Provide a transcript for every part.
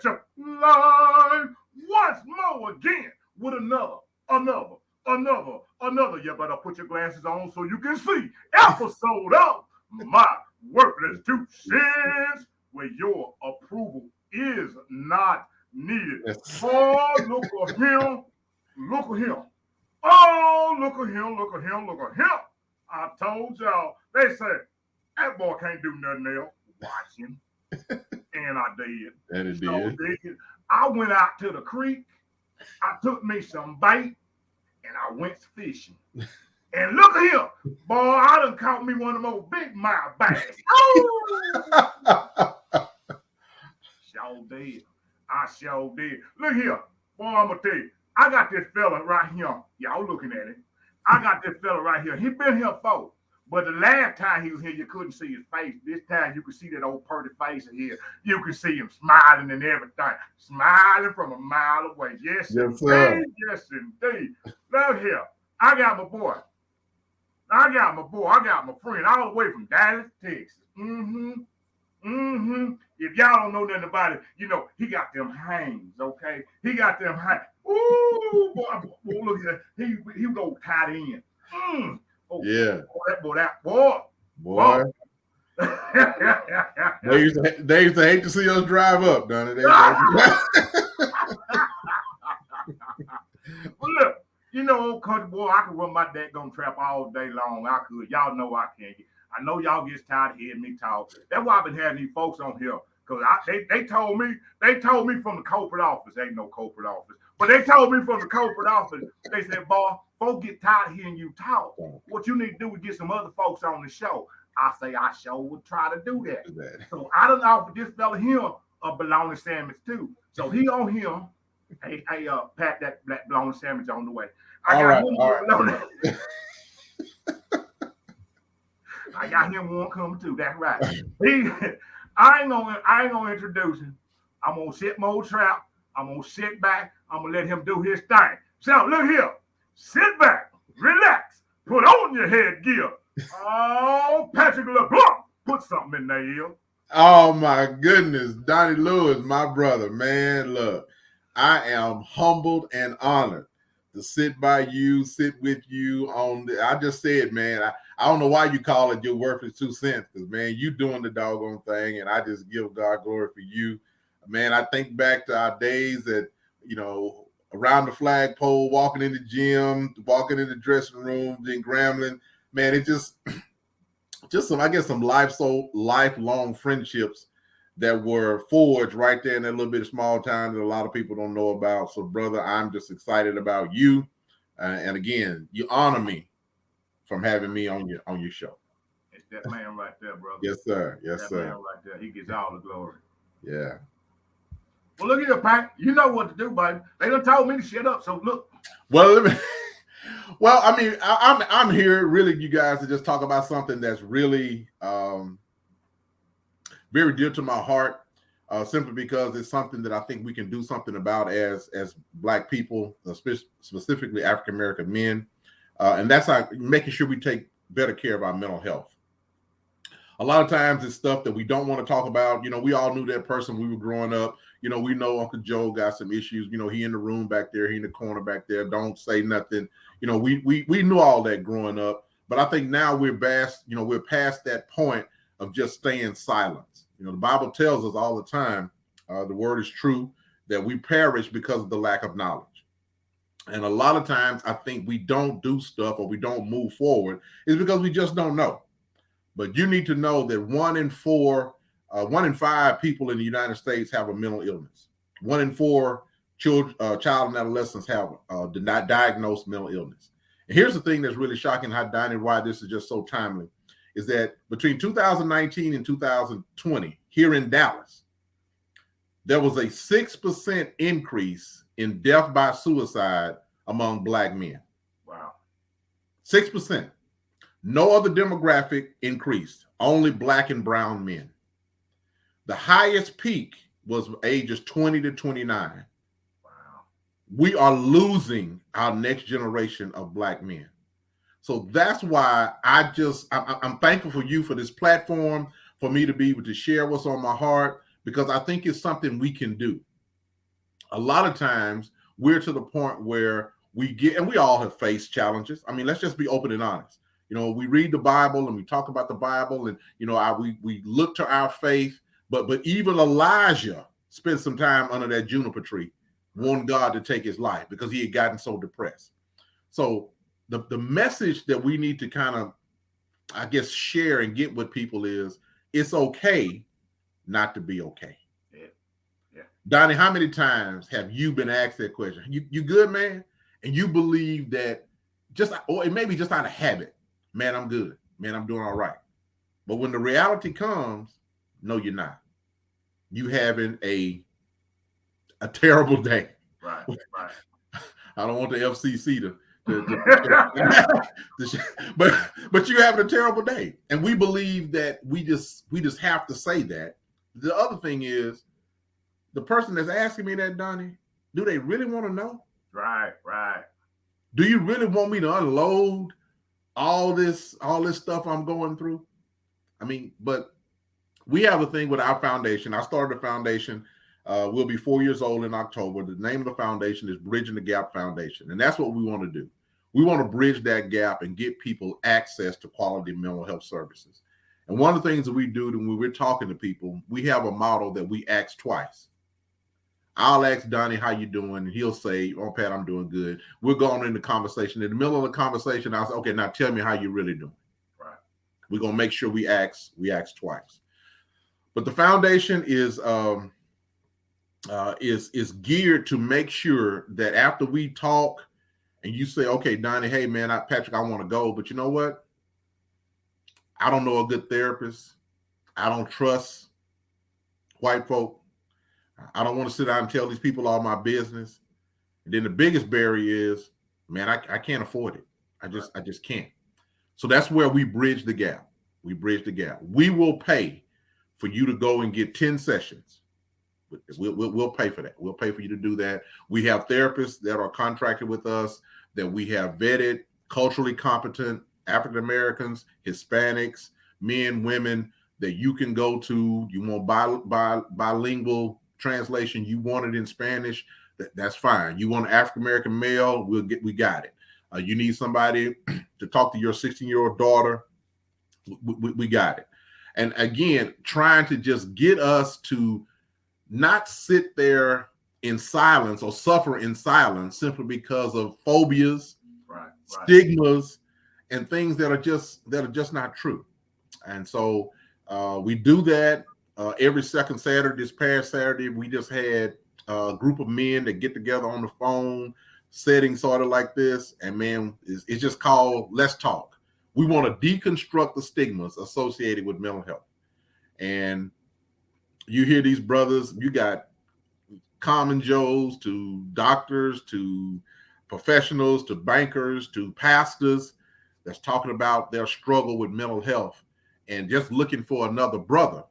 at you live once more again with another. You better put your glasses on so you can see episode of my Worthless 2 cents, where your approval is not needed. Yes. Oh, look at him. Look at him. Oh, look at him. Look at him. Look at him. I told y'all. They said, that boy can't do nothing else. Watch him. And I did. And it So did. I went out to the creek. I took me some bait. And I went fishing. And look at him. Boy, I done caught me one of them old big mouth bass. Oh! Sure did. I sure did. Look here. Boy, I'm going to tell you. I got this fella right here. Y'all looking at it. I got this fella right here. He been here before. But the last time he was here, you couldn't see his face. This time you could see that old pretty face in here. You can see him smiling and everything. Smiling from a mile away. Yes, yes, indeed. Yes, indeed. Look here. I got my boy. I got my friend all the way from Dallas, Texas. If y'all don't know nothing about it, you know, he got them hangs, okay? He got them hangs. Ooh, boy, look at that. He go tight in. Oh, yeah. Boy. They used to hate to see us drive up, don't they? Well, look, you know, old country boy, I can run my daggone trap all day long. I could. Y'all know I can. I know y'all get tired of hearing me talk. That's why I've been having these folks on here. Because they told me from the corporate office, ain't no corporate office, but they told me from the corporate office, they said, boy, folks get tired of hearing you talk. What you need to do is get some other folks on the show. I say I sure would try to do that. So I done offered this fella here a bologna sandwich too. So he on here. Hey, Pat, that black bologna sandwich on the way. I got him one coming too. That's right. I ain't gonna introduce him. I'm gonna sit my old trap. I'm gonna sit back. I'm gonna let him do his thing. So look here. Sit back, relax, put on your headgear. Oh, Patrick LeBlanc, put something in their ear. Oh my goodness, Donnie Lewis, my brother, man. Look, I am humbled and honored to sit with you on the. I just said, man, I don't know why you call it your Worthless 2 cents, because man, you doing the doggone thing, and I just give God glory for you, man. I think back to our days at, you know, around the flagpole, walking in the gym, walking in the dressing room, then Grambling, man, it just some lifelong friendships that were forged right there in that little bit of small town that a lot of people don't know about. So, brother, I'm just excited about you, and again, you honor me from having me on your show. It's that man right there, brother. Yes, sir. Yes, that sir. Man right there. He gets all the glory. Yeah. Well, look at you, Pat. You know what to do, buddy. They done told me to shut up. So look. Well, I mean, I'm here really, you guys, to just talk about something that's really very dear to my heart, simply because it's something that I think we can do something about as Black people, specifically African American men, and that's making sure we take better care of our mental health. A lot of times it's stuff that we don't want to talk about. You know, we all knew that person when we were growing up. You know, we know Uncle Joe got some issues. You know, he in the room back there, he in the corner back there. Don't say nothing. You know, we knew all that growing up. But I think now we're past that point of just staying silent. You know, the Bible tells us all the time, the word is true, that we perish because of the lack of knowledge. And a lot of times I think we don't do stuff or we don't move forward is because we just don't know. But you need to know that 1 in 5 people in the United States have a mental illness. 1 in 4 child and adolescents have not diagnosed mental illness. And here's the thing that's really shocking, why this is just so timely, is that between 2019 and 2020, here in Dallas, there was a 6% increase in death by suicide among Black men. Wow. 6%. No other demographic increased, only Black and brown men. The highest peak was ages 20 to 29. Wow. We are losing our next generation of Black men. So that's why I'm thankful for you for this platform, for me to be able to share what's on my heart, because I think it's something we can do. a lot of times we're to the point where we get, and we all have faced challenges. I mean, let's just be open and honest. We read the Bible and we talk about the Bible, and we look to our faith. But even Elijah spent some time under that juniper tree, wanting God to take his life because he had gotten so depressed. So the message that we need to kind of, I guess, share and get with people is it's okay not to be okay. Yeah. Donnie, how many times have you been asked that question? You good, man? And you believe that or it may be just out of habit. Man, I'm good. Man, I'm doing all right. But when the reality comes, no, you're not. You having a terrible day. Right. I don't want the FCC to but you're having a terrible day. And we believe that we just have to say that. The other thing is, the person that's asking me that, Donnie, do they really want to know? Right. Do you really want me to unload all this stuff I'm going through? I mean, but we have a thing with our foundation. I started a foundation. We'll be 4 years old in October. The name of the foundation is Bridging the Gap Foundation. And that's what we want to do. We want to bridge that gap and get people access to quality mental health services. And one of the things that we do when we're talking to people, we have a model that we ask twice. I'll ask Donnie, how you doing? And he'll say, oh, Pat, I'm doing good. We're going into conversation. In the middle of the conversation, I'll say, okay, now tell me how you're really doing. Right. We're going to make sure we ask twice. But the foundation is geared to make sure that after we talk and you say, okay, Donnie, hey, man, Patrick, I want to go. But you know what? I don't know a good therapist. I don't trust white folk. I don't want to sit down and tell these people all my business. And then the biggest barrier is, man, I can't afford it. I just can't. So that's where we bridge the gap. We will pay for you to go and get 10 sessions. We'll pay for that. We'll pay for you to do that. We have therapists that are contracted with us, that we have vetted, culturally competent, African Americans, Hispanics, men, women, that you can go to. You want bilingual translation, you want it in Spanish, that's fine. You want an African American male, we got it. You need somebody to talk to your 16-year-old daughter, we got it. And again, trying to just get us to not sit there in silence or suffer in silence simply because of phobias, stigmas, and things that are just not true. And so we do that every second Saturday. This past Saturday, we just had a group of men that get together on the phone, setting sort of like this. And man, it's just called Let's Talk. We want to deconstruct the stigmas associated with mental health. And you hear these brothers, you got common Joes to doctors to professionals to bankers to pastors that's talking about their struggle with mental health and just looking for another brother.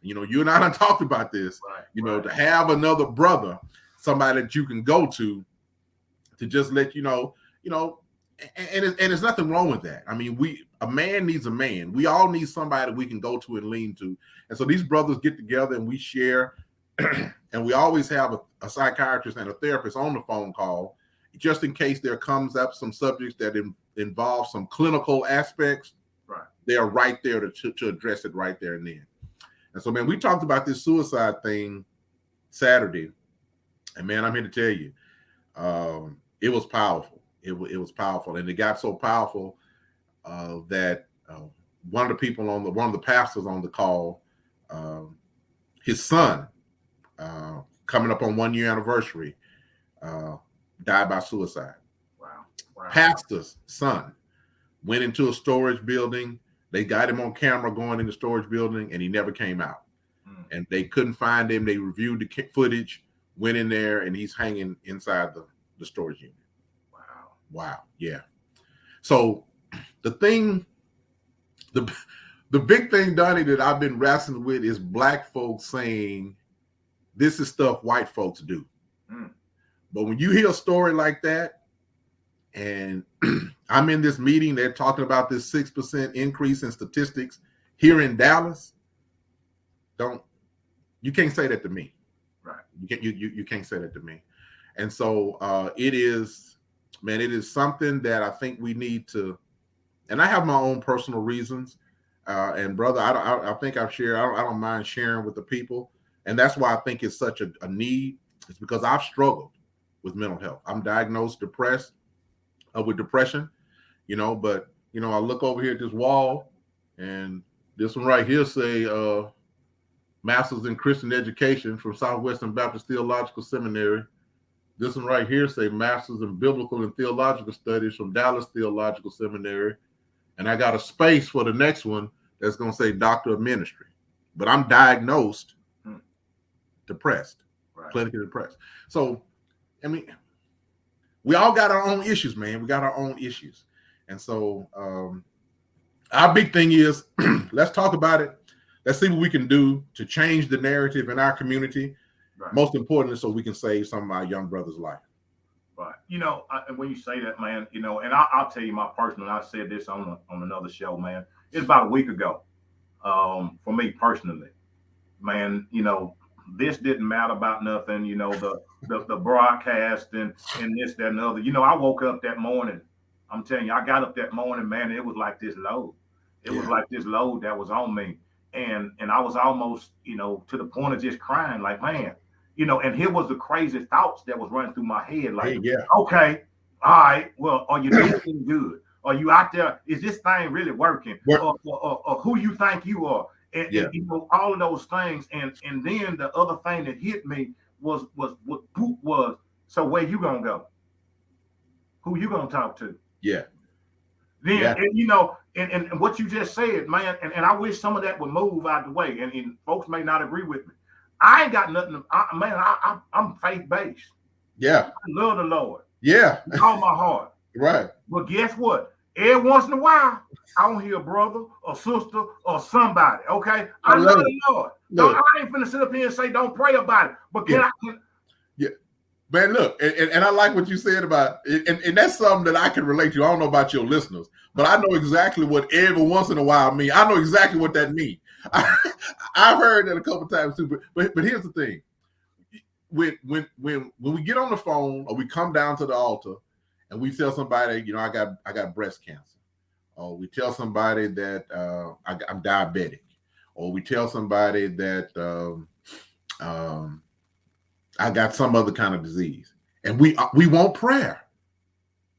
You and I done talked about this, to have another brother, somebody that you can go to just let you know, and there's nothing wrong with that. I mean, a man needs a man. We all need somebody we can go to and lean to. And so these brothers get together and we share, and we always have a psychiatrist and a therapist on the phone call, just in case there comes up some subjects that involve some clinical aspects. Right. They are right there to address it right there and then. And so, man, we talked about this suicide thing Saturday, and man, I'm here to tell you, it was powerful. It was powerful, and it got so powerful that one of the pastors on the call, his son, coming up on 1 year anniversary, died by suicide. Wow. Pastor's son went into a storage building. They got him on camera going in the storage building, and he never came out. And they couldn't find him. They reviewed the footage, went in there, and he's hanging inside the storage unit. Wow. Yeah. So the big thing, Donnie, that I've been wrestling with is black folks saying this is stuff white folks do. But when you hear a story like that, and I'm in this meeting, they're talking about this 6% increase in statistics here in Dallas. You can't say that to me. Right. You can't say that to me. And so it is, man, it is something that I think we need to, and I have my own personal reasons. And brother, I think I've shared, I don't mind sharing with the people. And that's why I think it's such a need. It's because I've struggled with mental health. I'm diagnosed depressed with depression, but I look over here at this wall, and this one right here say Masters in Christian Education from Southwestern Baptist Theological Seminary. This one right here say Masters in Biblical and Theological Studies from Dallas Theological Seminary. And I got a space for the next one that's going to say Doctor of Ministry. But I'm diagnosed depressed, clinically depressed. So, I mean, we all got our own issues, man. We got our own issues. And so our big thing is let's talk about it. Let's see what we can do to change the narrative in our community. Right. Most importantly, so we can save some of our young brothers' life. Right. And when you say that, man, and I'll tell you my personal, I said this on another show, man. It's about a week ago. For me personally, man, this didn't matter about nothing, the broadcast and this, that, and the other. I woke up that morning. I'm telling you, I got up that morning, man, and it was like this load. It was like this load that was on me. And I was almost, to the point of just crying, like, man, and here was the crazy thoughts that was running through my head. Like, okay, all right, well, are you doing good? Are you out there? Is this thing really working? Or who you think you are? And all of those things. And then the other thing that hit me was so where you gonna go? Who you gonna talk to? Yeah. Then and what you just said, man, and I wish some of that would move out the way. And folks may not agree with me. I ain't got nothing. I'm faith based. Yeah. I love the Lord. Yeah. With all my heart. Right. But guess what? Every once in a while, I don't hear a brother or sister or somebody. Okay. I love the Lord. No, I ain't finna sit up here and say don't pray about it. But can I? Man, look, and I like what you said about it, and that's something that I can relate to. I don't know about your listeners, but I know exactly what every once in a while means. I know exactly what that means. I've heard that a couple times too. But here's the thing: when we get on the phone or we come down to the altar and we tell somebody, I got breast cancer, or we tell somebody that I'm diabetic, or we tell somebody that I got some other kind of disease, and we want prayer.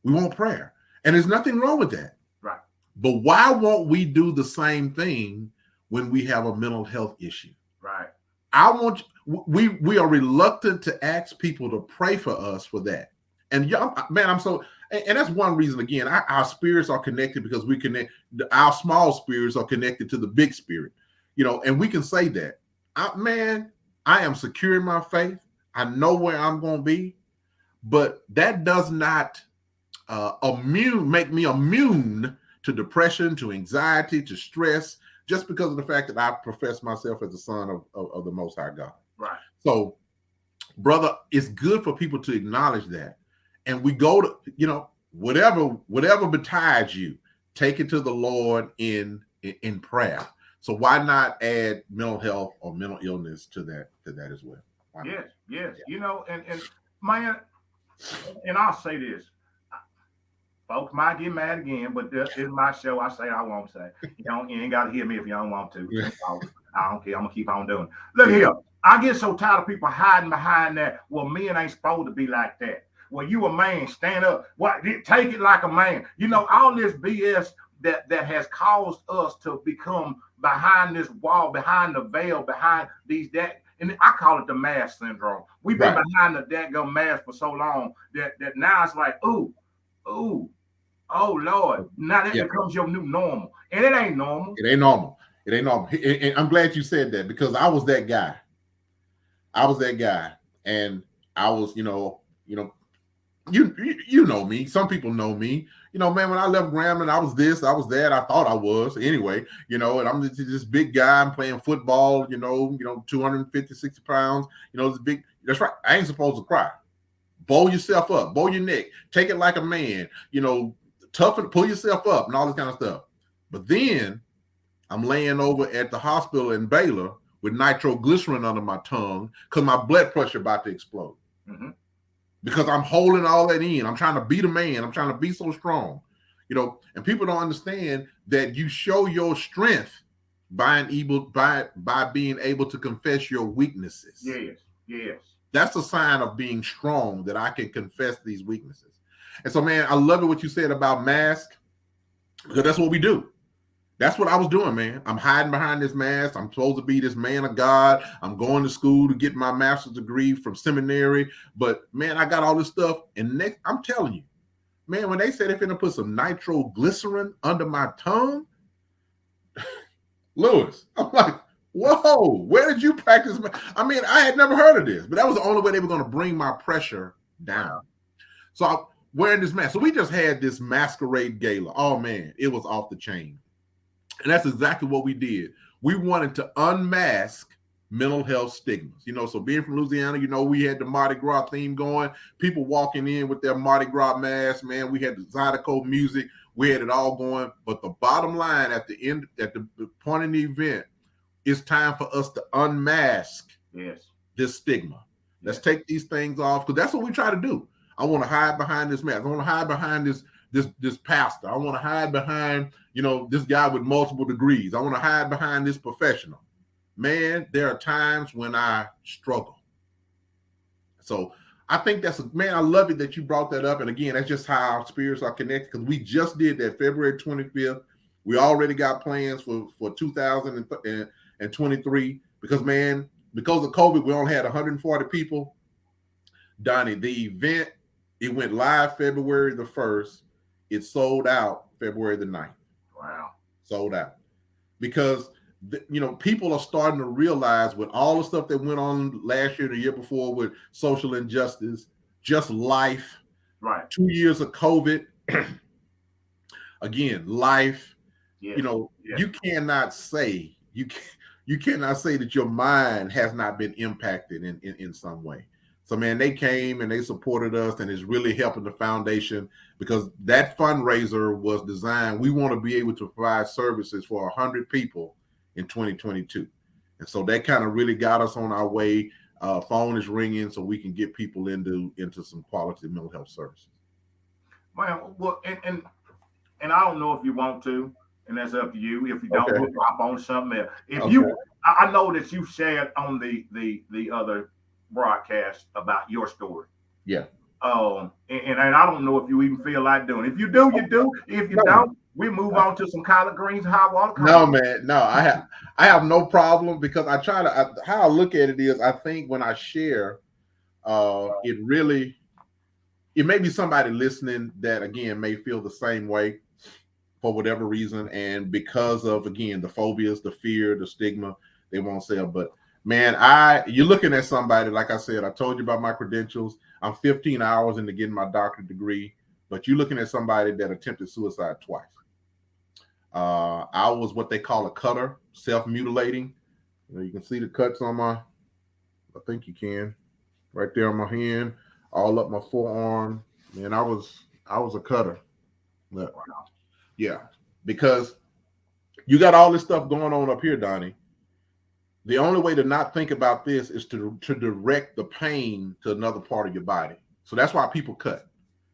We want prayer, and there's nothing wrong with that. Right. But why won't we do the same thing when we have a mental health issue? Right. We are reluctant to ask people to pray for us for that. And man, and that's one reason. Again, our spirits are connected because we connect. Our small spirits are connected to the big spirit, and we can say that. I am secure in my faith. I know where I'm going to be, but that does not make me immune to depression, to anxiety, to stress, just because of the fact that I profess myself as the son of the Most High God. Right. So, brother, it's good for people to acknowledge that. And we go to, whatever betides you, take it to the Lord in prayer. So why not add mental health or mental illness to that as well? Yes. Yeah. And man, and I'll say this. Folks might get mad again, but this is my show. I say I won't say. You ain't got to hear me if you don't want to. I don't care. I'm going to keep on doing it. Look here. I get so tired of people hiding behind that. Well, men ain't supposed to be like that. Well, you a man. Stand up. What? Take it like a man. All this BS that has caused us to become behind this wall, behind the veil, behind that. And I call it the mask syndrome. We've been behind the daggone mask for so long that now it's like, oh Lord. Now that becomes your new normal. And it ain't normal. It ain't normal. And I'm glad you said that, because I was that guy. And I was, you know me. Some people know me. Man, when I left Grambling, I was this, I was that. I thought I was anyway, and I'm this big guy. I'm playing football, 250, 60 pounds, this big. That's right. I ain't supposed to cry. Bow yourself up, bow your neck, take it like a man, toughen, pull yourself up and all this kind of stuff. But then I'm laying over at the hospital in Baylor with nitroglycerin under my tongue because my blood pressure about to explode. Mm-hmm. Because I'm holding all that in. I'm trying to be the man. I'm trying to be so strong. You know, and people don't understand that you show your strength by being able to confess your weaknesses. Yes, yes. That's a sign of being strong, that I can confess these weaknesses. And so, man, I love it what you said about mask, because that's what we do. That's what I was doing, man. I'm hiding behind this mask. I'm supposed to be this man of God. I'm going to school to get my master's degree from seminary. But, man, I got all this stuff. And next, I'm telling you, man, when they said they're going to put some nitroglycerin under my tongue, Lewis, I'm like, whoa, where did you practice? I mean, I had never heard of this, but that was the only way they were going to bring my pressure down. So I'm wearing this mask. So we just had this masquerade gala. Oh, man, it was off the chain. And that's exactly what we did. We wanted to unmask mental health stigmas. You know, so being from Louisiana, you know, we had the Mardi Gras theme going. People walking in with their Mardi Gras masks, man. We had the Zydeco music. We had it all going. But the bottom line at the end, at the point in the event, it's time for us to unmask this stigma. Let's take these things off, because that's what we try to do. I want to hide behind this mask. I want to hide behind this pastor. I want to hide behind, you know, this guy with multiple degrees. I want to hide behind this professional. Man, there are times when I struggle. So I think man, I love it that you brought that up. And again, that's just how our spirits are connected, because we just did that February 25th. We already got plans for 2023, because, man, because of COVID, we only had 140 people. Donnie, the event, it went live February the 1st. It sold out February the 9th. Wow. Sold out. Because, you know, people are starting to realize, with all the stuff that went on last year, the year before, with social injustice, just life, right? 2 years of COVID, again, life, you know, you cannot say, you cannot say that your mind has not been impacted in some way. So, man, they came and they supported us, and it's really helping the foundation, because that fundraiser was designed. We want to be able to provide services for 100 people in 2022. And so that kind of really got us on our way. Phone is ringing, so we can get people into some quality mental health services. Well, and I don't know if you want to, and that's up to you. If you don't, we'll drop on something else. If you, I know that you shared on the other broadcast about your story. Yeah. And I don't know if you even feel like doing it. If you do, you do. If you don't, we move on to some collard greens, hot water. No, man, no. I have no problem, because I try to. How I look at it is, I think when I share, it may be somebody listening that, again, may feel the same way for whatever reason, and because of, again, the phobias, the fear, the stigma, they won't sell. But, man, you're looking at somebody, like I said, I told you about my credentials. I'm 15 hours into getting my doctorate degree, but you're looking at somebody that attempted suicide twice. I was what they call a cutter, self-mutilating. You can see the cuts on I think you can, right there on my hand, all up my forearm. Man, I was a cutter. Yeah, because you got all this stuff going on up here, Donnie. The only way to not think about this is to direct the pain to another part of your body. So that's why people cut.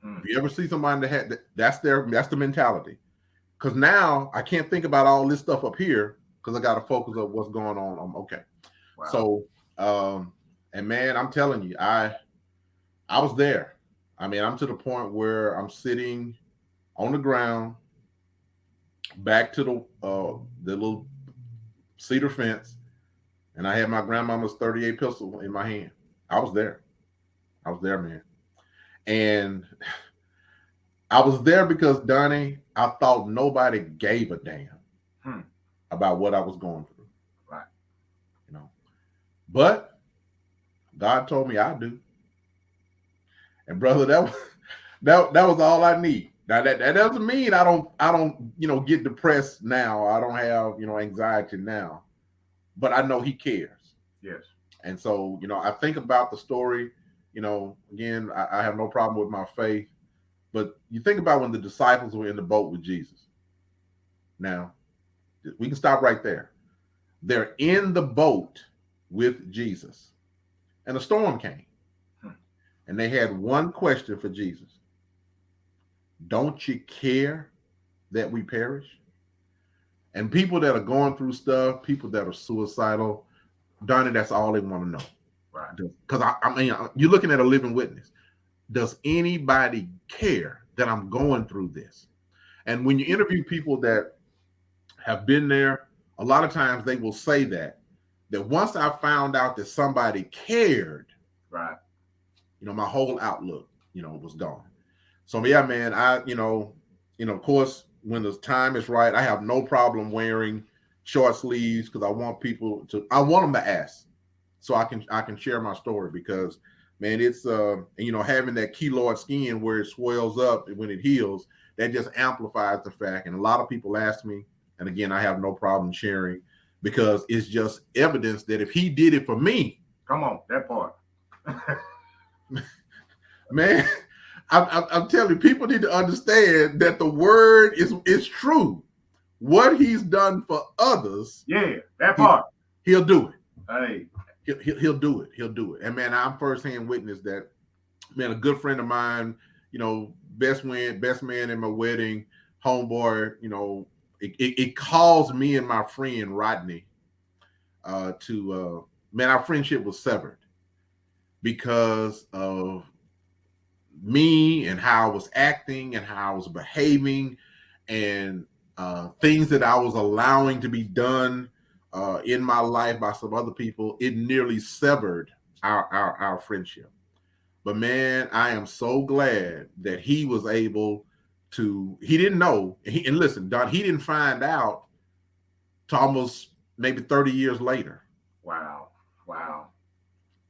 If you ever see somebody that had that's the mentality. Because now I can't think about all this stuff up here, because I got to focus on what's going on. I'm okay. Wow. So, and man, I'm telling you, I was there. I mean, I'm to the point where I'm sitting on the ground, back to the little cedar fence, and I had my grandmama's 38 pistol in my hand. I was there, man. And I was there because, Donnie, I thought nobody gave a damn about what I was going through. Right. You know, but God told me I do. And brother, that was all I need. Now that doesn't mean I don't get depressed now. I don't have anxiety now, but I know He cares. Yes. And so I think about the story. Again, I have no problem with my faith. But you think about when the disciples were in the boat with Jesus. Now, we can stop right there. They're in the boat with Jesus, and a storm came, and they had one question for Jesus: don't you care that we perish? And people that are going through stuff, people that are suicidal, Donnie, that's all they want to know. Right. Because I mean, you're looking at a living witness. Does anybody care that I'm going through this? And when you interview people that have been there, a lot of times they will say that once I found out that somebody cared, right, my whole outlook, was gone. So yeah, man, of course, when the time is right, I have no problem wearing short sleeves because I want them to ask, so I can share my story, because man, it's having that keloid skin where it swells up when it heals, that just amplifies the fact. And a lot of people ask me, and again, I have no problem sharing, because it's just evidence that if he did it for me, come on, that part. Man, I'm telling you, people need to understand that the word is true. What he's done for others, yeah, that part, he'll do it. Hey, he'll do it. He'll do it. And man, I'm firsthand witness that. Man, a good friend of mine, best man in my wedding, homeboy, it caused me and my friend Rodney man, our friendship was severed because of me and how I was acting and how I was behaving, and things that I was allowing to be done in my life by some other people. It nearly severed our friendship. But man, I am so glad that he was able to. He didn't know, and listen, Don, he didn't find out to almost maybe 30 years later. Wow.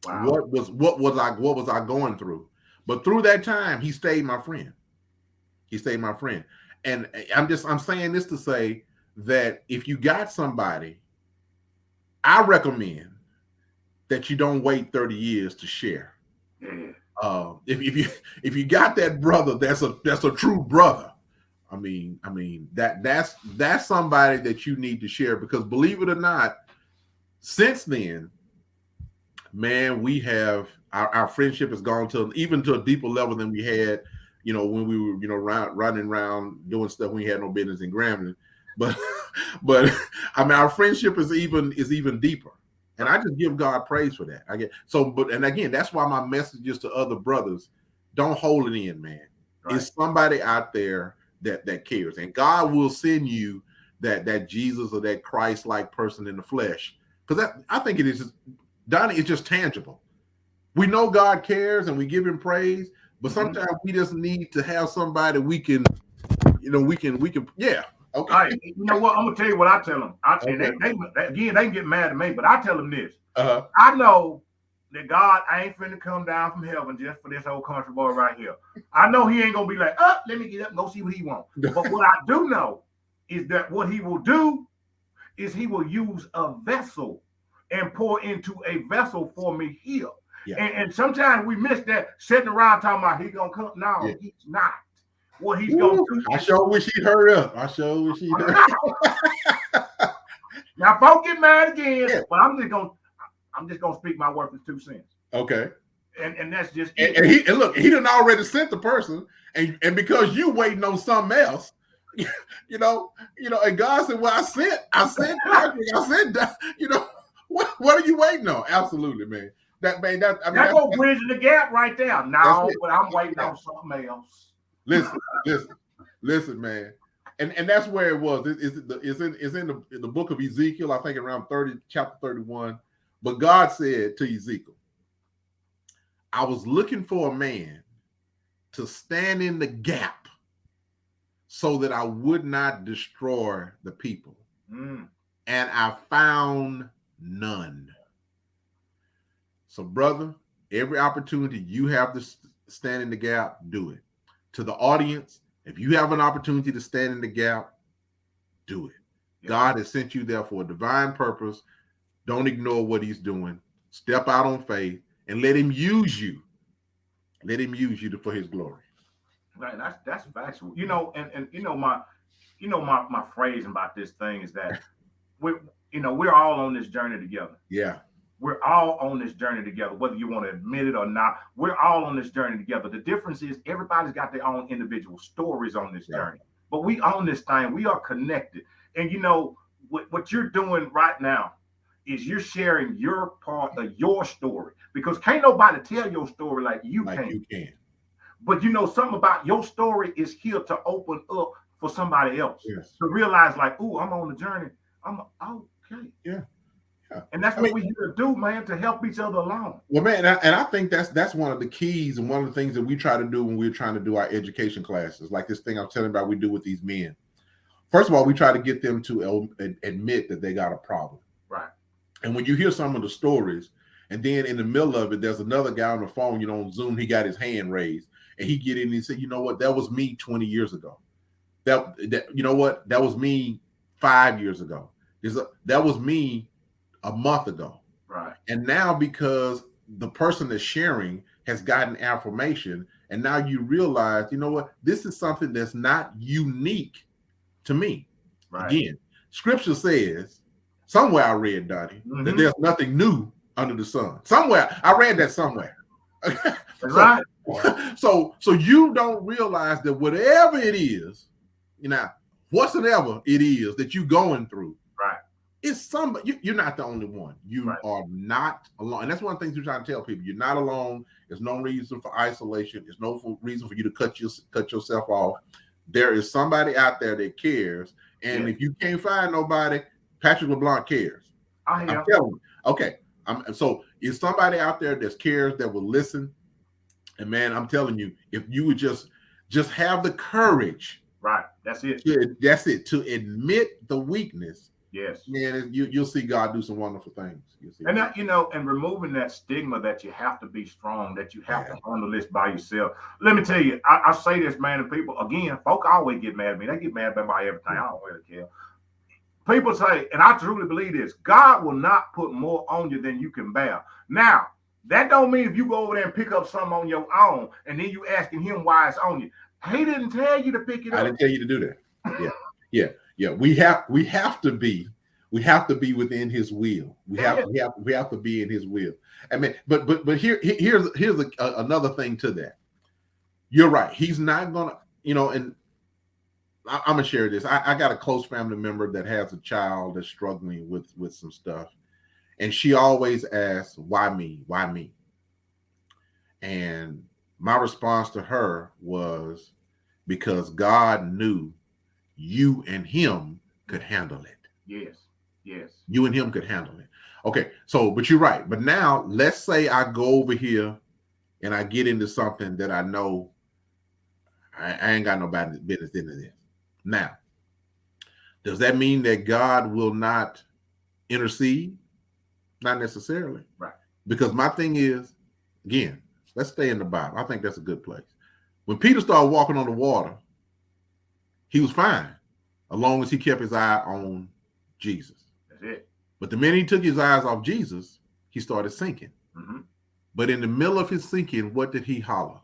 What was I going through? But through that time, he stayed my friend. And I'm saying this to say that if you got somebody, I recommend that you don't wait 30 years to share. Yeah. If you got that brother, that's a true brother. I mean that's somebody that you need to share, because believe it or not, since then, man, we have our friendship has gone to even to a deeper level than we had, when we were, running around doing stuff we had no business in Grambling. But I mean, our friendship is even deeper. And I just give God praise for that. And again, that's why my message is to other brothers: don't hold it in, man. Right. It's somebody out there that cares, and God will send you that Jesus or that Christ-like person in the flesh. Because I think it is just, Donnie, it's just tangible. We know God cares and we give him praise, but sometimes we just need to have somebody we can, yeah. Okay. All right, you know what? I'm gonna tell you what I tell them. They can get mad at me, but I tell them this. I know that God ain't finna come down from heaven just for this old country boy right here. I know he ain't gonna be like, oh, let me get up and go see what he wants. But what I do know is that what he will do is he will use a vessel and pour into a vessel for me here. Yeah. And sometimes we miss that, sitting around talking about he gonna come. No, yeah. He's not. What he's gonna do. I sure wish he'd hurry up. Now, folks get mad again, yeah. But I'm just gonna speak my worthless 2 cents. Okay. And that's just it. And look, he done already sent the person, and because you waiting on something else, and God said, well, I sent what are you waiting on? Absolutely, man. That go bridging the gap right there. No, but I'm waiting on something else. Listen, man. And that's where it was. It's in the book of Ezekiel, I think around chapter 31. But God said to Ezekiel, I was looking for a man to stand in the gap so that I would not destroy the people. And I found none. So, brother, every opportunity you have to stand in the gap, do it. To the audience, if you have an opportunity to stand in the gap, do it. Yeah. God has sent you there for a divine purpose. Don't ignore what he's doing. Step out on faith and let him use you. Let him use you for his glory. Right, that's factual. And my phrasing about this thing is that we're all on this journey together. Yeah. We're all on this journey together, whether you want to admit it or not. We're all on this journey together. The difference is everybody's got their own individual stories on this journey, but we own this thing. We are connected. And what you're doing right now is you're sharing your part of your story, because can't nobody tell your story like you can. But something about your story is here to open up for somebody else to realize, like, oh, I'm on the journey. I'm okay. Yeah. And that's what we're here to do, man, to help each other along. Well, man, and I think that's one of the keys and one of the things that we try to do when we're trying to do our education classes, like this thing I'm telling about we do with these men. First of all, we try to get them to admit that they got a problem. Right. And when you hear some of the stories, and then in the middle of it, there's another guy on the phone, on Zoom, he got his hand raised, and he get in and he said, you know what, that was me 20 years ago. That you know what, that was me 5 years ago. That was me a month ago. Right. And now, because the person that's sharing has gotten affirmation, and now you realize, you know what, this is something that's not unique to me. Right. Again, scripture says, somewhere I read, Donnie, that there's nothing new under the sun. Somewhere I read that somewhere. Right. So you don't realize that whatever it is, whatsoever it is that you're going through, right, it's somebody. You're not the only one. You are not alone, and that's one of the things we're trying to tell people. You're not alone. There's no reason for isolation. There's no reason for you to cut yourself off. There is somebody out there that cares, and if you can't find nobody, Patrick LeBlanc cares. I'm telling you. Okay. So is somebody out there that cares, that will listen? And man, I'm telling you, if you would just have the courage, right? That's it. To admit the weakness. Yes, man, you'll see God do some wonderful things. And that, and removing that stigma that you have to be strong, that you have to handle this by yourself. Let me tell you, I say this, man, and people, again, folk always get mad at me. They get mad about everything. I don't really care. People say, and I truly believe this, God will not put more on you than you can bear. Now, that don't mean if you go over there and pick up something on your own and then you asking him why it's on you. He didn't tell you to pick it up. I didn't tell you to do that. Yeah. We have to be within his will. We have to be in his will. I mean, but here's another thing to that. You're right. He's not gonna, and I'm gonna share this. I got a close family member that has a child that's struggling with some stuff, and she always asks, "Why me? Why me?" And my response to her was, because God knew you and him could handle it. Yes. You and him could handle it. Okay, so, but you're right. But now, let's say I go over here and I get into something that I know I ain't got no business into this. Now, does that mean that God will not intercede? Not necessarily. Right. Because my thing is, again, let's stay in the Bible. I think that's a good place. When Peter started walking on the water, he was fine, as long as he kept his eye on Jesus. That's it. But the minute he took his eyes off Jesus, he started sinking. Mm-hmm. But in the middle of his sinking, what did he holler?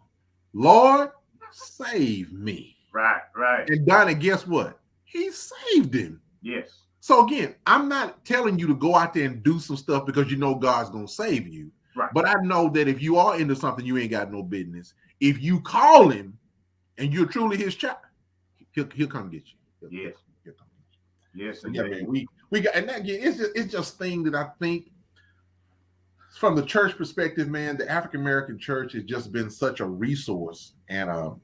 Lord, save me. Right. And Donnie, guess what? He saved him. Yes. So again, I'm not telling you to go out there and do some stuff because you know God's going to save you. Right. But I know that if you are into something you ain't got no business, if you call him and you're truly his child, he'll come get you. Yes. He'll come get you. Yes. So, yeah, man, we got, and that, again, it's just thing that I think from the church perspective, man, the African American church has just been such a resource and a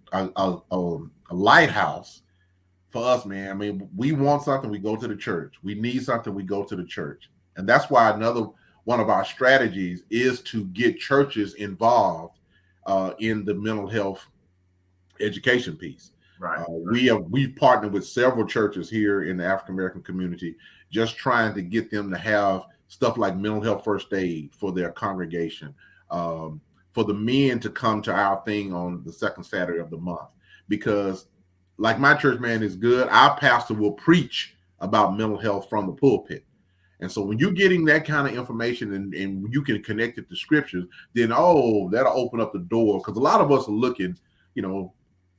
lighthouse for us, man. I mean, we want something, we go to the church. We need something, we go to the church. And that's why another one of our strategies is to get churches involved in the mental health education piece. Right. We've partnered with several churches here in the African American community, just trying to get them to have stuff like mental health first aid for their congregation, for the men to come to our thing on the second Saturday of the month. Because like my church, man, is good. Our pastor will preach about mental health from the pulpit. And so when you're getting that kind of information and you can connect it to scriptures, then, that'll open up the door. Because a lot of us are looking,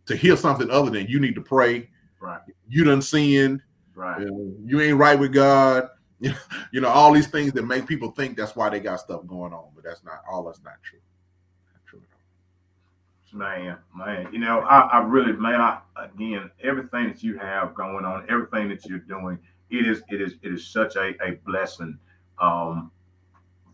to hear something other than you need to pray. Right. You done sinned. Right. You ain't right with God. You know, all these things that make people think that's why they got stuff going on, but that's not true. Not true at Man, you know, I really, man, again, everything that you have going on, everything that you're doing, it is such a blessing, um,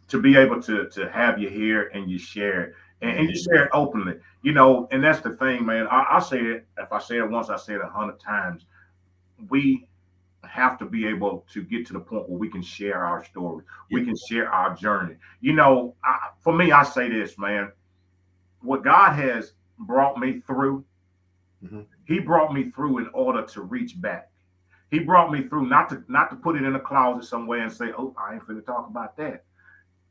to be able to have you here and you share it, and you all. share it openly, you know, and that's the thing, man. I say it, if I say it once, I say it 100 times. We have to be able to get to the point where we can share our story, we can share our journey. You know, for me, I say this, man. What God has brought me through, Mm-hmm. He brought me through in order to reach back. He brought me through not to put it in a closet somewhere and say, "Oh, I ain't finna talk about that."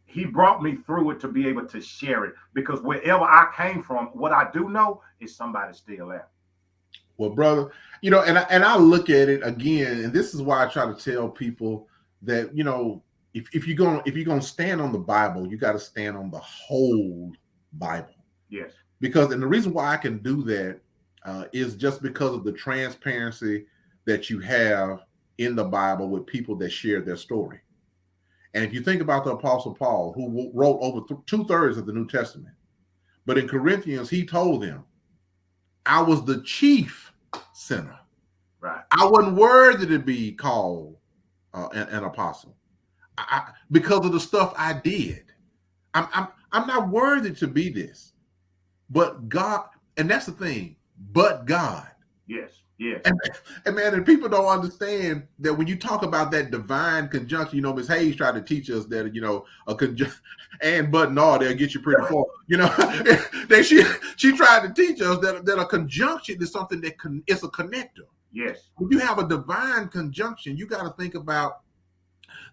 He brought me through it to be able to share it, because wherever I came from, what I do know is somebody still there. Well, brother, you know, and I look at it again, and this is why I try to tell people that, you know, if you're gonna stand on the Bible, you got to stand on the whole Bible. Yes. Because, and the reason why I can do that is just because of the transparency that you have in the Bible with people that share their story. And if you think about the Apostle Paul, who wrote over 2/3 of the New Testament, but in Corinthians, he told them, I was the chief sinner. Right. I wasn't worthy to be called an apostle because of the stuff I did. I'm not worthy to be this. But God, and that's the thing, but God. Yes, yes. And man, and people don't understand that when you talk about that divine conjunction, you know, Ms. Hayes tried to teach us that, you know, and but no, they'll get you pretty far. You know, she tried to teach us that a conjunction is something that it's a connector. Yes. When you have a divine conjunction, you got to think about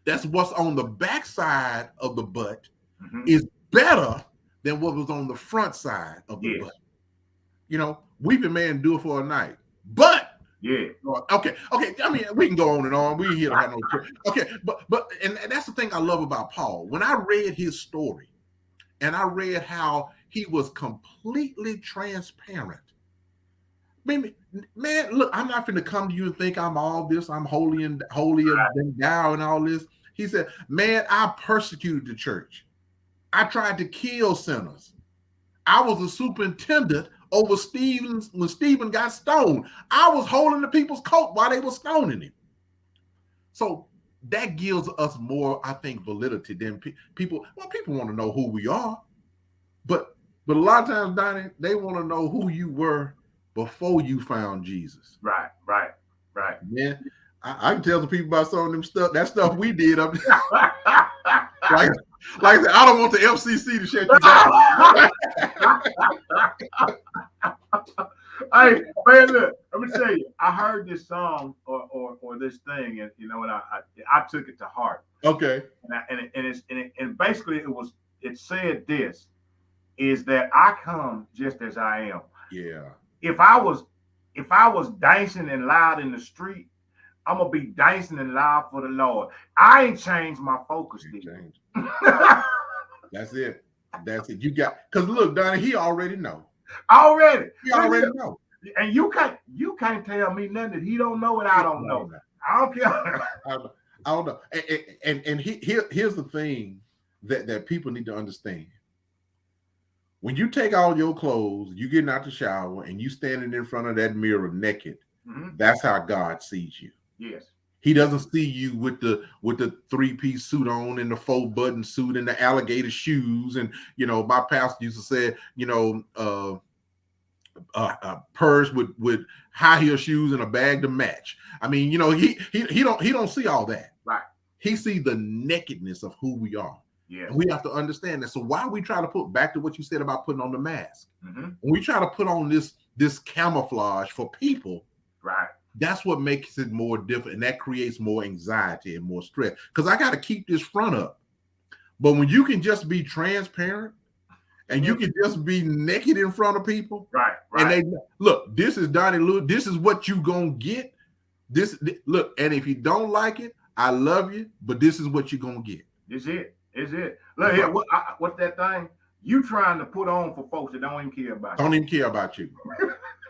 that's what's on the backside of the butt is better than what was on the front side of the butt. You know, weeping may endure for a night, but okay. I mean, we can go on and on. We here to have no church. Okay, but and that's the thing I love about Paul. When I read his story, and I read how he was completely transparent. Man, look, I'm not going to come to you and think I'm all this. I'm holy and thou and all this. He said, man, I persecuted the church. I tried to kill sinners. I was a superintendent over when Stephen got stoned. I was holding the people's coat while they were stoning him. So that gives us more, I think, validity than people. Well, people want to know who we are, but a lot of times, Donnie, they want to know who you were before you found Jesus. Right. Man, I can tell the people about some of them stuff we did up there. Like I said, I don't want the FCC to shut you down. Hey, man, look, let me tell you, I heard this song or this thing, and you know, and I took it to heart. Okay. And basically it said this, is that I come just as I am. Yeah. If I was dancing and loud in the street, I'm gonna be dancing and loud for the Lord. I ain't changed my focus. That's it. You got, because look, Donnie, he already know. He already know. And you can't tell me nothing that he don't know and I don't know. I don't care. I don't know. And here's the thing that people need to understand. When you take all your clothes, you getting out the shower, and you standing in front of that mirror naked, that's how God sees you. Yes. He doesn't see you with the 3-piece suit on and the 4-button suit and the alligator shoes. And, you know, my pastor used to say, you know, purse with high heel shoes and a bag to match. I mean, you know, he don't see all that. Right. He sees the nakedness of who we are. Yeah. And we have to understand that. So why we try to put back to what you said about putting on the mask? When we try to put on this camouflage for people, right? That's what makes it more difficult, and that creates more anxiety and more stress. Because I got to keep this front up. But when you can just be transparent and you can just be naked in front of people, right? And they look, this is Donnie Lewis. This is what you gonna get. Look, and if you don't like it, I love you, but this is what you're gonna get. Is it? Look here, what's that thing you trying to put on for folks that don't even care about you? Don't even care about you.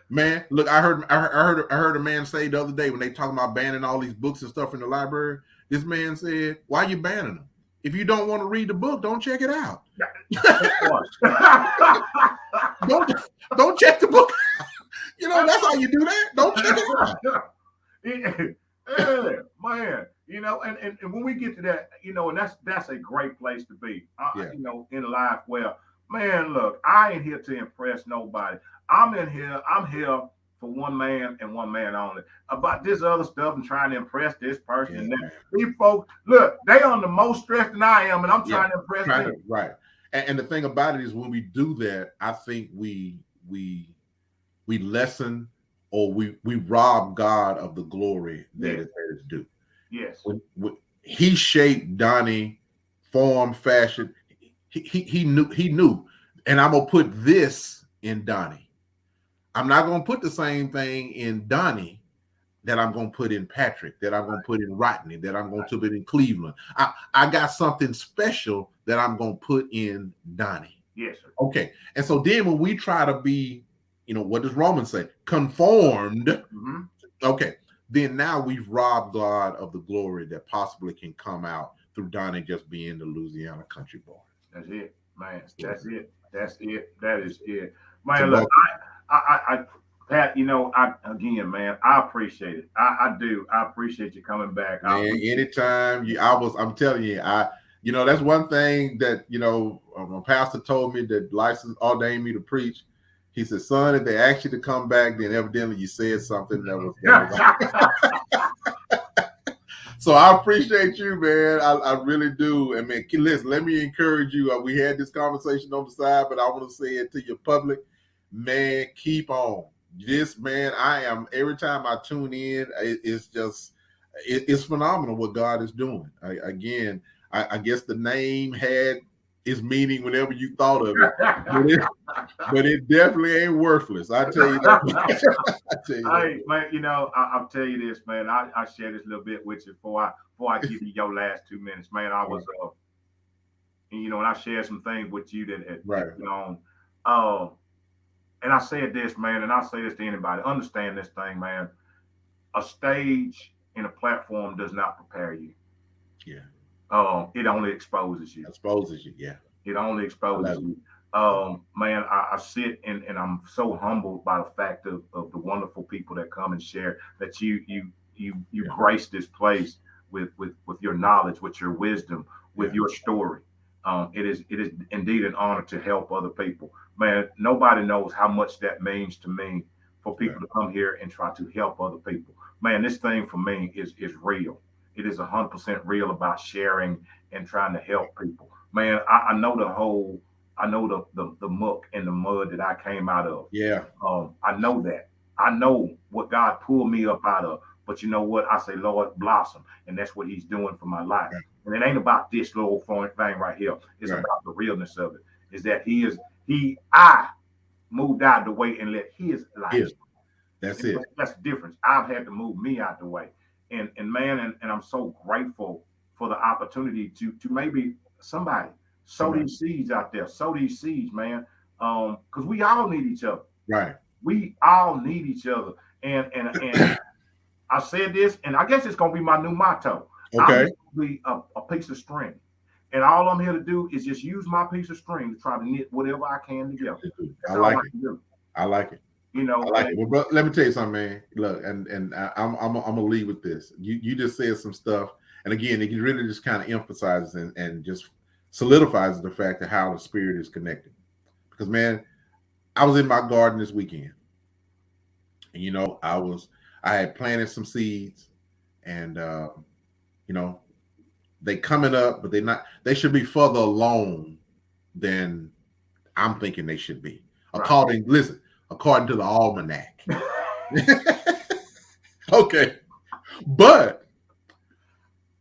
Man, look, I heard a man say the other day when they talking about banning all these books and stuff in the library. This man said, "Why are you banning them? If you don't want to read the book, don't check it out. don't check the book. You know, that's how you do that. Don't check it out." Yeah, man. You know, and when we get to that, you know, and that's a great place to be. You know, in life where, man, look, I ain't here to impress nobody. I'm here for one man and one man only. About this other stuff and trying to impress this person and that. These folks, look, they on the most stressed than I am, and I'm trying to impress them. Right. And the thing about it is, when we do that, I think we lessen, or we rob God of the glory that is due. Yes. When he shaped Donnie, form, fashion, he knew, and I'm gonna put this in Donnie. I'm not gonna put the same thing in Donnie that I'm gonna put in Patrick, that I'm gonna put in Rodney, that I'm gonna put in Cleveland. I got something special that I'm gonna put in Donnie. Yes, sir. Okay. And so then when we try to be, you know, what does Romans say? Conformed. Mm-hmm. Okay. Then now we've robbed God of the glory that possibly can come out through Donnie just being the Louisiana country boy. That's it, man. That's it. That's it. That is it. Man, look, I Pat, you know, again, man, I appreciate it. I do. I appreciate you coming back. Man, anytime I'm telling you, you know, that's one thing that, you know, my pastor told me that licensed ordained me to preach. He said, "Son, if they ask you to come back, then evidently you said something that was." So I appreciate you, man. I really do. And man, listen, let me encourage you. We had this conversation on the side, but I want to say it to your public. Man, keep on. This, man, every time I tune in, it's phenomenal what God is doing. I guess the name had its meaning whenever you thought of it, but it definitely ain't worthless. I tell you that. Hey, man, you know, I'll tell you this, man. I share this little bit with you before I give you your last 2 minutes, man. I was, you know, and I shared some things with you that and I said this, man, and I'll say this to anybody. Understand this thing, man. A stage and a platform does not prepare you. Yeah. It only exposes you. Yeah. It only exposes you. Man, I sit and I'm so humbled by the fact of the wonderful people that come and share, that you grace this place with your knowledge, with your wisdom, with your story. It is indeed an honor to help other people. Man, nobody knows how much that means to me for people to come here and try to help other people. Man, this thing for me is real. It is 100% real about sharing and trying to help people. Man, I know the muck and the mud that I came out of. Yeah. I know that. I know what God pulled me up out of. But you know what? I say, Lord, blossom. And that's what he's doing for my life. Right. And it ain't about this little thing right here. It's about the realness of it. Is that I moved out of the way and let his life. That's it. That's the difference. I've had to move me out the way. And man, and I'm so grateful for the opportunity to maybe somebody sow these seeds out there. Sow these seeds, man. Because we all need each other. Right. We all need each other. And I said this, and I guess it's gonna be my new motto. Okay. I'm gonna be a piece of string. And all I'm here to do is just use my piece of string to try to knit whatever I can together. I like it. I like it. You know, I like it. Well, bro, let me tell you something, man. Look, and I'm gonna leave with this. You just said some stuff, and again, it really just kind of emphasizes and just solidifies the fact that how the spirit is connected. Because, man, I was in my garden this weekend, and you know, I had planted some seeds, and you know, they coming up, but they should be further along than I'm thinking they should be. According to the almanac. Okay. But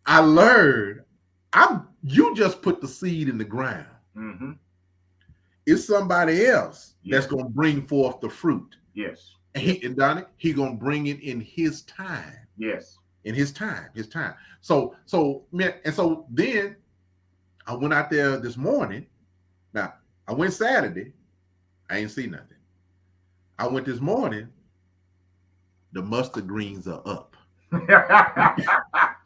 I learned you just put the seed in the ground. Mm-hmm. It's somebody else that's going to bring forth the fruit. Yes. And Donnie, he's going to bring it in his time. Yes. In his time. So man, and so then I went out there this morning. Now, I went Saturday. I ain't see nothing. I went this morning. The mustard greens are up.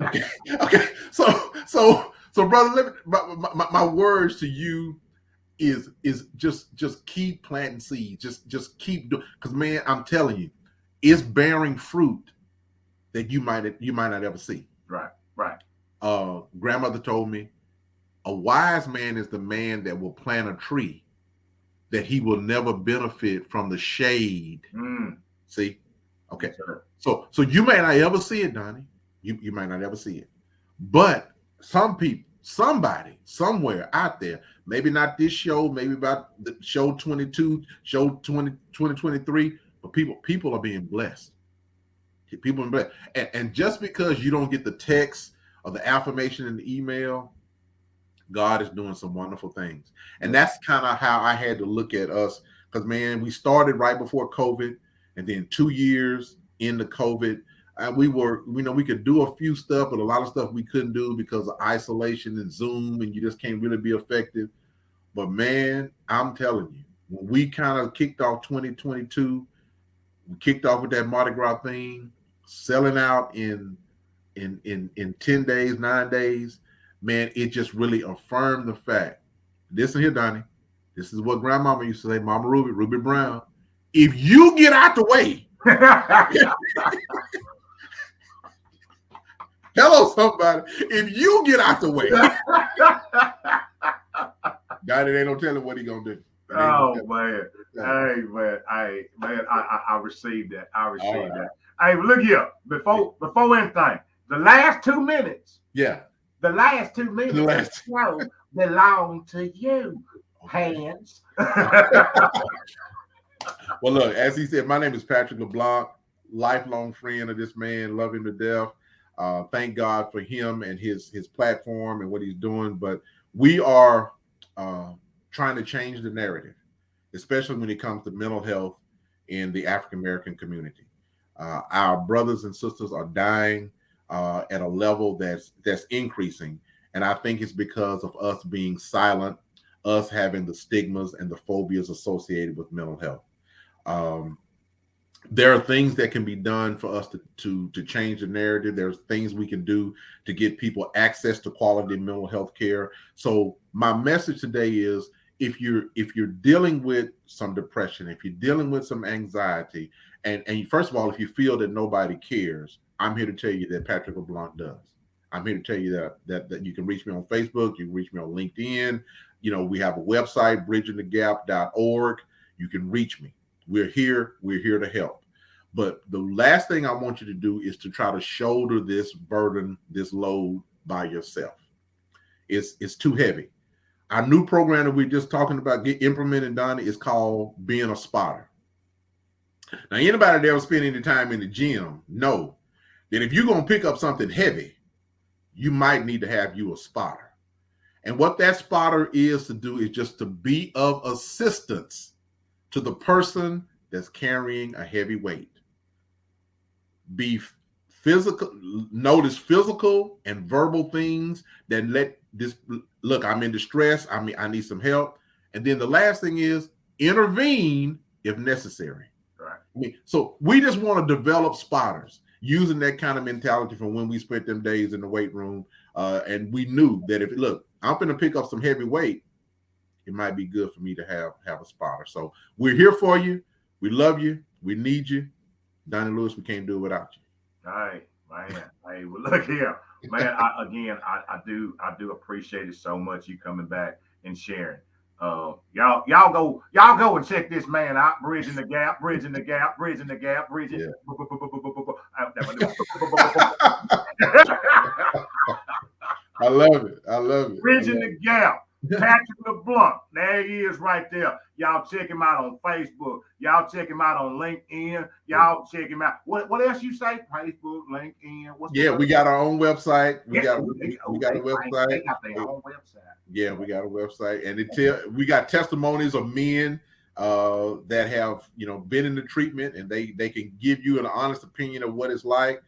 Okay. Okay. So, brother, let me, my words to you is just keep planting seeds. Just keep doing. Because man, I'm telling you, it's bearing fruit that you might not ever see. Right. Right. Grandmother told me, a wise man is the man that will plant a tree that he will never benefit from the shade. See? Okay. Yes, sir. So you may not ever see it, Donnie. You might not ever see it. But some people, somebody, somewhere out there, maybe not this show, maybe about the show 22, show 2023, but people are being blessed. People are blessed. And just because you don't get the text or the affirmation in the email, God is doing some wonderful things. And that's kind of how I had to look at us. Because, man, we started right before COVID, and then 2 years into COVID, we were, we could do a few stuff, but a lot of stuff we couldn't do because of isolation and Zoom, and you just can't really be effective. But, man, I'm telling you, when we kind of kicked off 2022, we kicked off with that Mardi Gras thing, selling out in 10 days, 9 days. Man, it just really affirmed the fact. Listen here, Donnie. This is what grandmama used to say, Mama Ruby Brown. If you get out the way, hello, somebody. If you get out the way, Donnie ain't no telling what he gonna do. Oh man. Hey man. I received that. I received that. Hey, look here. Before anything, the last 2 minutes. Yeah. The last 2 minutes of the show belong to you, Hands. Well, look, as he said, my name is Patrick LeBlanc, lifelong friend of this man, love him to death. Thank God for him and his platform and what he's doing. But we are trying to change the narrative, especially when it comes to mental health in the African American community. Our brothers and sisters are dying at a level that's increasing, and I think it's because of us being silent, us having the stigmas and the phobias associated with mental health. There are things that can be done for us to change the narrative. There's things we can do to get people access to quality mental health care. So my message today is, if you're dealing with some depression, if you're dealing with some anxiety, and first of all, if you feel that nobody cares, I'm here to tell you that Patrick LeBlanc does. I'm here to tell you that you can reach me on Facebook, you can reach me on LinkedIn. We have a website, bridgingthegap.org. You can reach me. We're here to help. But the last thing I want you to do is to try to shoulder this burden, this load by yourself. It's too heavy. Our new program that we're just talking about get implemented, Donnie, is called Being a Spotter. Now, anybody that ever spent any time in the gym know that if you're going to pick up something heavy, you might need to have you a spotter. And what that spotter is to do is just to be of assistance to the person that's carrying a heavy weight. Be physical, notice physical and verbal things that let this, look, I'm in distress, I need some help. And then the last thing is intervene if necessary. Right. So we just want to develop spotters using that kind of mentality from when we spent them days in the weight room. And we knew that if, look, I'm going to pick up some heavy weight, it might be good for me to have a spotter. So we're here for you. We love you. We need you. Donnie Lewis, we can't do it without you. All right, man. Hey, well, look here, man. I do appreciate it so much. You coming back and sharing. Y'all go and check this man out. Bridging the gap. Yeah. I love it. Bridging the gap. Patrick LeBlanc. There he is right there. Y'all check him out on Facebook. Y'all check him out on LinkedIn. Y'all check him out. What else you say? Facebook, LinkedIn. We got our own website. We got a website. They got their own website. Yeah, we got a website. And we got testimonies of men that have been in the treatment, and they can give you an honest opinion of what it's like.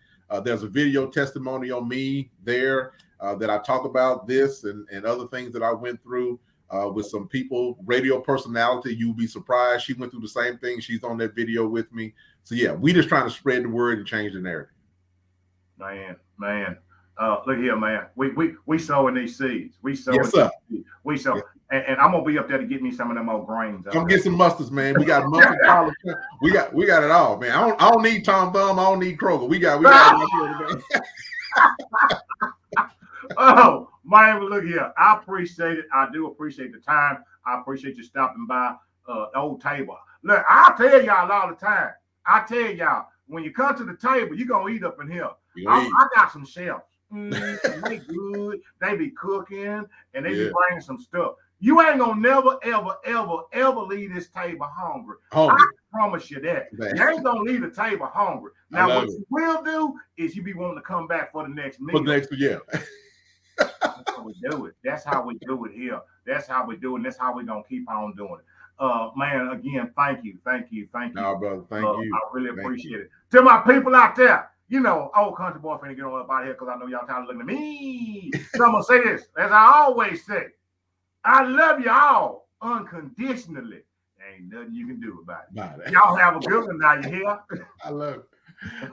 There's a video testimony on me there that I talk about this and other things that I went through with some people, radio personality. You'll be surprised. She went through the same thing. She's on that video with me. So yeah, we just trying to spread the word and change the narrative. Man. Look here, man. We sowing these seeds. We sowing Yes, sir. these seeds. We sow, Yeah. and I'm gonna be up there to get me some of them old grains. Come get some mustards, man. We got mustard, collard. We got it all, man. I don't need Tom Thumb. I don't need Kroger. We got it right here today. Oh, man, look here. I appreciate it. I do appreciate the time. I appreciate you stopping by the old table. Look, I tell y'all all the time. I tell y'all, when you come to the table, you're going to eat up in here. I got some chefs. They good. They be cooking, and they be bringing some stuff. You ain't going to never, ever, ever, ever leave this table hungry. I promise you that. Man. You ain't going to leave the table hungry. Now, what you will do is you be wanting to come back for the next meal. For the next, yeah. That's how we do it. That's how we do it here. That's how we do it. And that's how we're going to keep on doing it. Man, again, thank you. No, brother, thank you. I really appreciate it. To my people out there, you know, old country boy finna get on up out here because I know y'all tired of looking at me. So I'm going to say this, as I always say, I love you all unconditionally. There ain't nothing you can do about it. Y'all have a good one now, you hear? I love it.